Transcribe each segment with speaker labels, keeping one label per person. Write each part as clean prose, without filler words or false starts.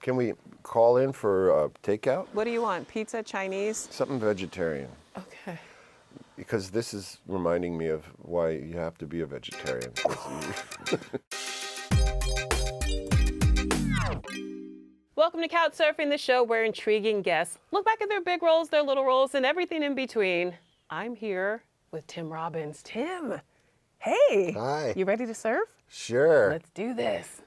Speaker 1: Can we call in for takeout?
Speaker 2: What do you want? Pizza, Chinese?
Speaker 1: Something vegetarian.
Speaker 2: Okay.
Speaker 1: Because this is reminding me of why you have to be a vegetarian.
Speaker 2: Welcome to Couch Surfing, the show where intriguing guests look back at their big roles, their little roles, and everything in between. I'm here with Tim Robbins. Tim, hey.
Speaker 1: Hi.
Speaker 2: You ready to surf?
Speaker 1: Sure.
Speaker 2: Let's do this.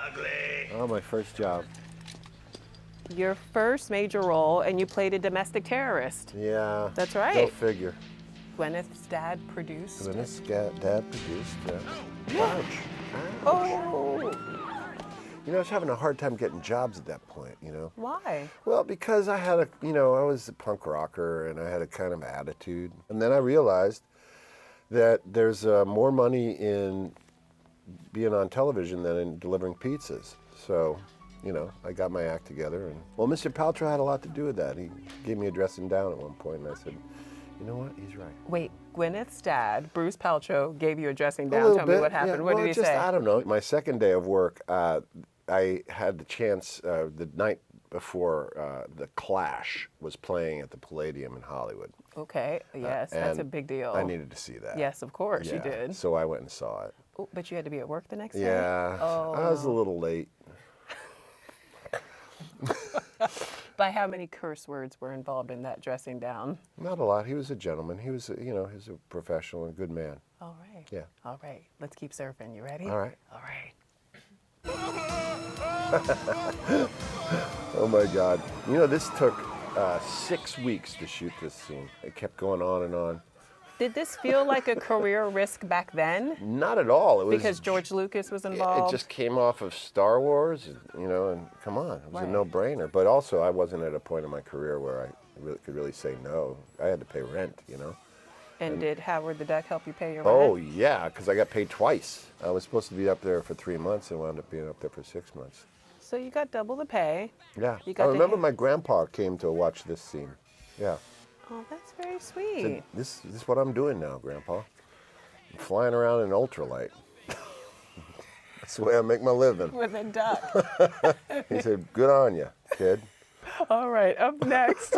Speaker 3: Ugly.
Speaker 1: Oh, my first job.
Speaker 2: Your first major role, and you played a domestic terrorist.
Speaker 1: Yeah.
Speaker 2: That's right.
Speaker 1: Go figure.
Speaker 2: Gwyneth's dad produced.
Speaker 1: Gwyneth's dad produced. Ouch.
Speaker 2: Oh.
Speaker 1: You know, I was having a hard time getting jobs at that point, you know.
Speaker 2: Why?
Speaker 1: Well, because I had I was a punk rocker and I had a kind of attitude. And then I realized that there's more money in being on television than in delivering pizzas. So, I got my act together. And well, Mr. Paltrow had a lot to do with that. He gave me a dressing down at one point, and I said, you know what, he's right.
Speaker 2: Wait, Gwyneth's dad, Bruce Paltrow, gave you a dressing down. Tell me what happened.
Speaker 1: Yeah.
Speaker 2: What did he say?
Speaker 1: I don't know. My second day of work, I had the chance the night before The Clash was playing at the Palladium in Hollywood.
Speaker 2: Okay, yes, that's a big deal.
Speaker 1: I needed to see that.
Speaker 2: Yes, of course you did.
Speaker 1: So I went and saw it.
Speaker 2: Oh, but you had to be at work the next day?
Speaker 1: Yeah,
Speaker 2: Oh.
Speaker 1: I was a little late.
Speaker 2: By how many curse words were involved in that dressing down?
Speaker 1: Not a lot. He was a gentleman. He was, he was a professional and good man.
Speaker 2: All right.
Speaker 1: Yeah.
Speaker 2: All right. Let's keep surfing. You ready?
Speaker 1: All right.
Speaker 2: All right.
Speaker 1: Oh my God. This took 6 weeks to shoot this scene. It kept going on and on.
Speaker 2: Did this feel like a career risk back then?
Speaker 1: Not at all. It was
Speaker 2: Because George Lucas was
Speaker 1: It
Speaker 2: involved?
Speaker 1: just came off of Star Wars, and come on, it was a no-brainer. But also, I wasn't at a point in my career where I could really say no. I had to pay rent,
Speaker 2: And did Howard the Duck help you pay your
Speaker 1: Oh,
Speaker 2: rent?
Speaker 1: yeah, because I got paid twice. I was supposed to be up there for 3 months and wound up being up there for 6 months.
Speaker 2: So you got double the pay.
Speaker 1: Yeah.
Speaker 2: You
Speaker 1: I
Speaker 2: got to
Speaker 1: remember my grandpa came to watch this scene. Yeah.
Speaker 2: Oh, that's very
Speaker 1: Said,
Speaker 2: sweet.
Speaker 1: this is what I'm doing now, Grandpa. I'm flying around in ultralight. That's the way I make my living.
Speaker 2: With a duck.
Speaker 1: He said, good on you, kid.
Speaker 2: All right, up next.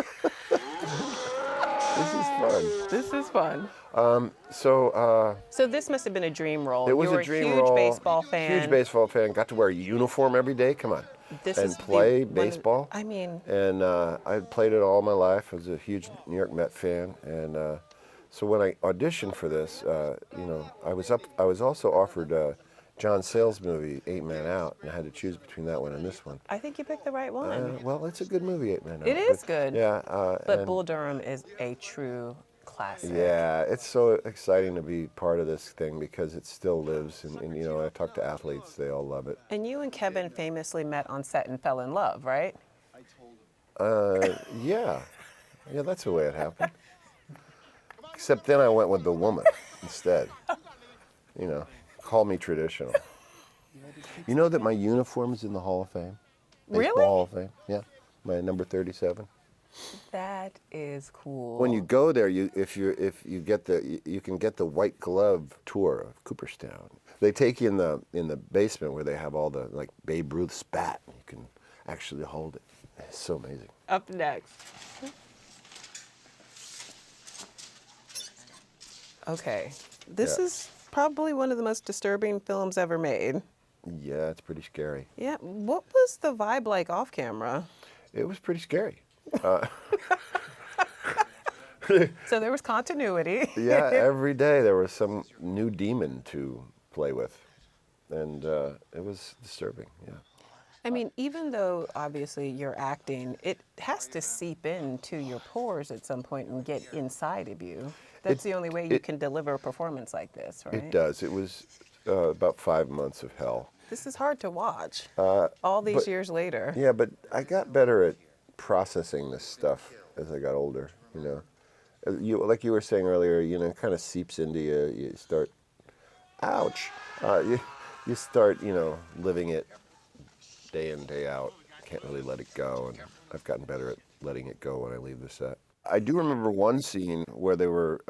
Speaker 1: This is fun.
Speaker 2: This is fun.
Speaker 1: So
Speaker 2: this must have been a dream role.
Speaker 1: it was
Speaker 2: you were
Speaker 1: a dream
Speaker 2: huge
Speaker 1: role.
Speaker 2: baseball fan.
Speaker 1: Huge baseball fan. Got to wear a uniform every day. Come on.
Speaker 2: This
Speaker 1: and
Speaker 2: is
Speaker 1: play
Speaker 2: one-
Speaker 1: baseball.
Speaker 2: I mean,
Speaker 1: And I played it all my life. I was a huge New York Met fan. And so when I auditioned for this, I was also offered John Sayles' movie, 8 Man Out, and I had to choose between that one and this one.
Speaker 2: I think you picked the right one.
Speaker 1: Well, it's a good movie, 8 Man Out.
Speaker 2: It is good.
Speaker 1: Yeah.
Speaker 2: But Bull Durham is a true classic.
Speaker 1: Yeah, it's so exciting to be part of this thing because it still lives. And I talk to athletes, they all love it.
Speaker 2: And you and Kevin famously met on set and fell in love, right?
Speaker 1: Yeah. Yeah, that's the way it happened. Except then I went with the woman instead. Call me traditional. You know that my uniform is in the Hall of Fame?
Speaker 2: Really?
Speaker 1: Baseball Hall of Fame, yeah. My number 37.
Speaker 2: That is cool.
Speaker 1: When you go there, you can get the white glove tour of Cooperstown. They take you in the basement where they have all the Babe Ruth's bat. You can actually hold it. It's so amazing.
Speaker 2: Up next. Okay, this is probably one of the most disturbing films ever made.
Speaker 1: Yeah, it's pretty scary.
Speaker 2: Yeah, what was the vibe like off camera?
Speaker 1: It was pretty scary.
Speaker 2: So there was continuity.
Speaker 1: Yeah, every day there was some new demon to play with, and it was disturbing. Yeah.
Speaker 2: I mean, even though obviously you're acting, it has to seep into your pores at some point and get inside of you. That's the only way you can deliver a performance like this, right?
Speaker 1: It does. It was about 5 months of hell.
Speaker 2: This is hard to watch all these years later.
Speaker 1: Yeah, but I got better at processing this stuff as I got older. Like you were saying earlier, it kind of seeps into you. You start, ouch. You start, living it day in, day out. Can't really let it go, and I've gotten better at letting it go when I leave the set. I do remember one scene where they were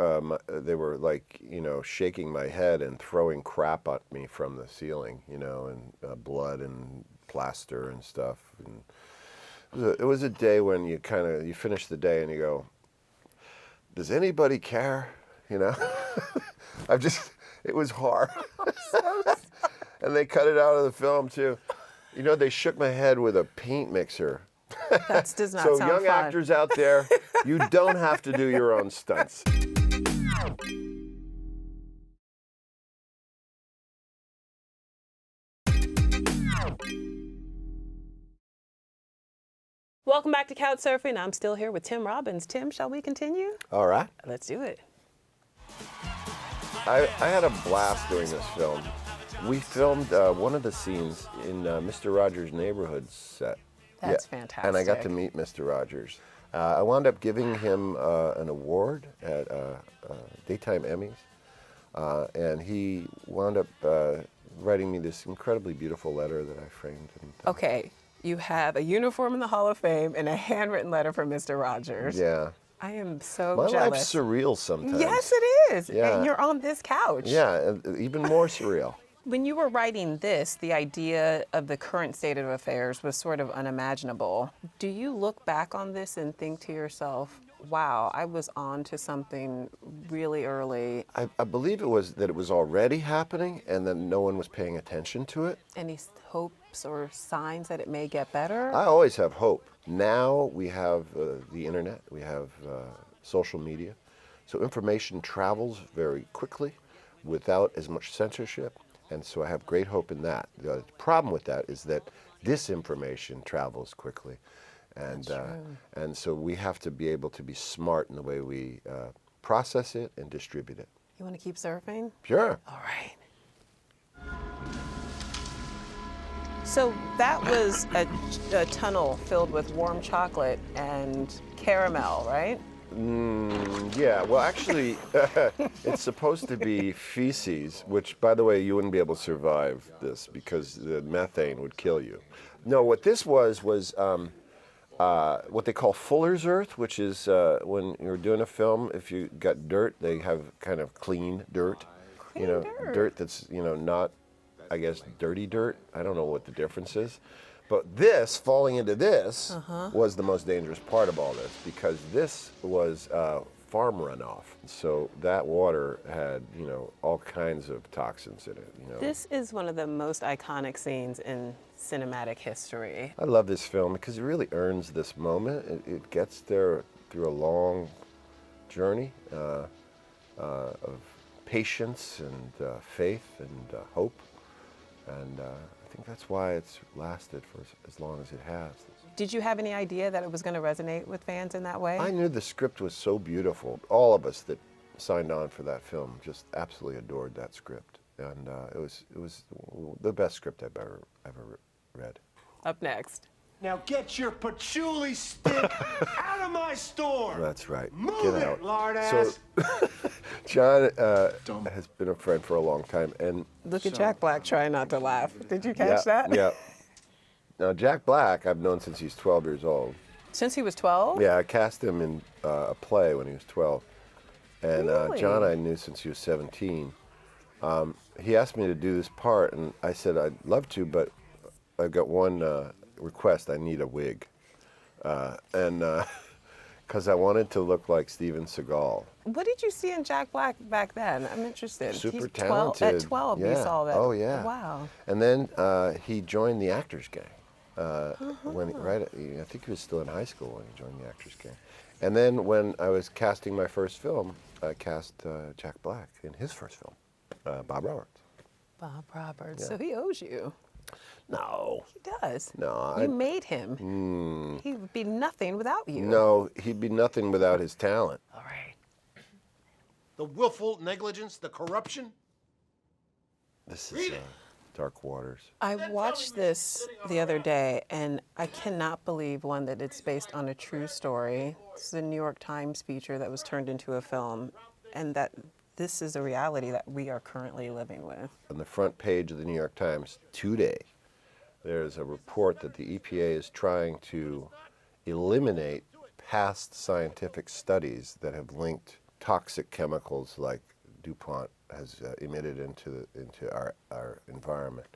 Speaker 1: like, shaking my head and throwing crap at me from the ceiling, and blood and plaster and stuff. And it was a day when you finish the day and you go, does anybody care? It was hard. And they cut it out of the film too. They shook my head with a paint mixer.
Speaker 2: That does not
Speaker 1: so
Speaker 2: sound
Speaker 1: young
Speaker 2: fun.
Speaker 1: actors out there, you don't have to do your own stunts.
Speaker 2: Welcome back to Couch Surfing. I'm still here with Tim Robbins. Tim, shall we continue?
Speaker 1: All right.
Speaker 2: Let's do it.
Speaker 1: I had a blast doing this film. We filmed one of the scenes in Mr. Rogers' Neighborhood set.
Speaker 2: That's fantastic.
Speaker 1: And I got to meet Mr. Rogers. I wound up giving him an award at Daytime Emmys. And he wound up writing me this incredibly beautiful letter that I framed.
Speaker 2: Okay, you have a uniform in the Hall of Fame and a handwritten letter from Mr. Rogers.
Speaker 1: Yeah.
Speaker 2: I am so
Speaker 1: My
Speaker 2: jealous.
Speaker 1: life's surreal sometimes.
Speaker 2: Yes, it is.
Speaker 1: Yeah.
Speaker 2: And you're on this couch.
Speaker 1: Yeah, and even more surreal.
Speaker 2: When you were writing this, the idea of the current state of affairs was sort of unimaginable. Do you look back on this and think to yourself, wow, I was on to something really early?
Speaker 1: I believe it was already happening and then no one was paying attention to it.
Speaker 2: Any hopes or signs that it may get better?
Speaker 1: I always have hope. Now we have the internet, we have social media, so information travels very quickly without as much censorship, and so I have great hope in that. The problem with that is that disinformation travels quickly, and so we have to be able to be smart in the way we process it and distribute it.
Speaker 2: You want to keep surfing?
Speaker 1: Sure.
Speaker 2: All right. So that was a tunnel filled with warm chocolate and caramel, right?
Speaker 1: Yeah, well, actually, it's supposed to be feces, which, by the way, you wouldn't be able to survive this because the methane would kill you. No, what this was what they call fuller's earth, which is when you're doing a film, if you got dirt, they have kind of clean dirt. Dirt that's, not, I guess, dirty dirt. I don't know what the difference is. But this, falling into this, was the most dangerous part of all this because this was farm runoff. So that water had, all kinds of toxins in it.
Speaker 2: This is one of the most iconic scenes in cinematic history.
Speaker 1: I love this film because it really earns this moment. It gets there through a long journey of patience and faith and hope. And I think that's why it's lasted for as long as it has.
Speaker 2: Did you have any idea that it was going to resonate with fans in that way?
Speaker 1: I knew the script was so beautiful. All of us that signed on for that film just absolutely adored that script. And it was the best script I've ever read.
Speaker 2: Up next.
Speaker 3: Now get your patchouli stick out of my store.
Speaker 1: That's right.
Speaker 3: Move
Speaker 1: Get
Speaker 3: it,
Speaker 1: out.
Speaker 3: lard
Speaker 1: So,
Speaker 3: ass.
Speaker 1: John has been a friend for a long time, and
Speaker 2: Look at Jack Black trying not to laugh. Did you catch that?
Speaker 1: Yeah. Now Jack Black, I've known since he's 12 years old.
Speaker 2: Since he was 12?
Speaker 1: Yeah, I cast him in a play when he was 12, and
Speaker 2: Really?
Speaker 1: John I knew since he was 17. He asked me to do this part, and I said I'd love to, but I've got one request. I need a wig, because I wanted to look like Steven Seagal.
Speaker 2: What did you see in Jack Black back then? I'm interested.
Speaker 1: Super
Speaker 2: He's
Speaker 1: talented.
Speaker 2: At 12, you
Speaker 1: Yeah.
Speaker 2: saw that.
Speaker 1: Oh yeah.
Speaker 2: Wow.
Speaker 1: And then he joined the Actors Gang. When I think he was still in high school when he joined the Actors Gang. And then when I was casting my first film, I cast Jack Black in his first film, Bob Roberts.
Speaker 2: Bob Roberts.
Speaker 1: Yeah.
Speaker 2: So he owes you.
Speaker 1: No.
Speaker 2: He does.
Speaker 1: No,
Speaker 2: You made him. He would be nothing without you.
Speaker 1: No, he'd be nothing without his talent.
Speaker 2: All right.
Speaker 3: The willful negligence, the corruption.
Speaker 1: This is Dark Waters.
Speaker 2: I watched this the other day, and I cannot believe, one, that it's based on a true story. This is a New York Times feature that was turned into a film, and that this is a reality that we are currently living with.
Speaker 1: On the front page of the New York Times today, there's a report that the EPA is trying to eliminate past scientific studies that have linked toxic chemicals like DuPont has emitted into our environment,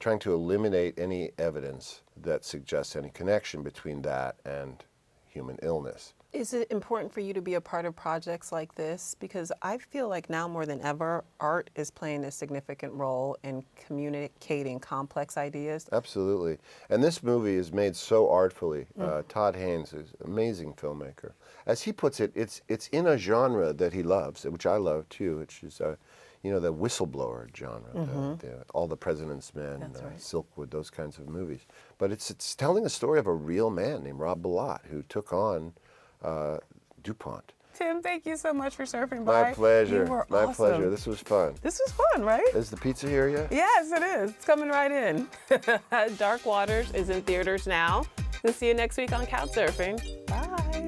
Speaker 1: trying to eliminate any evidence that suggests any connection between that and human illness.
Speaker 2: Is it important for you to be a part of projects like this? Because I feel like now more than ever, art is playing a significant role in communicating complex ideas.
Speaker 1: Absolutely. And this movie is made so artfully. Todd Haynes is an amazing filmmaker. As he puts it, it's in a genre that he loves, which I love too, which is the whistleblower genre, All the President's Men,
Speaker 2: That's right.
Speaker 1: Silkwood, those kinds of movies. But it's telling the story of a real man named Rob Bilott who took on DuPont.
Speaker 2: Tim, thank you so much for surfing by.
Speaker 1: My pleasure.
Speaker 2: You were
Speaker 1: My
Speaker 2: awesome.
Speaker 1: pleasure. This was fun.
Speaker 2: This was fun, right?
Speaker 1: Is the pizza here yet?
Speaker 2: Yes, it is. It's coming right in. Dark Waters is in theaters now. We'll see you next week on Couch Surfing. Bye.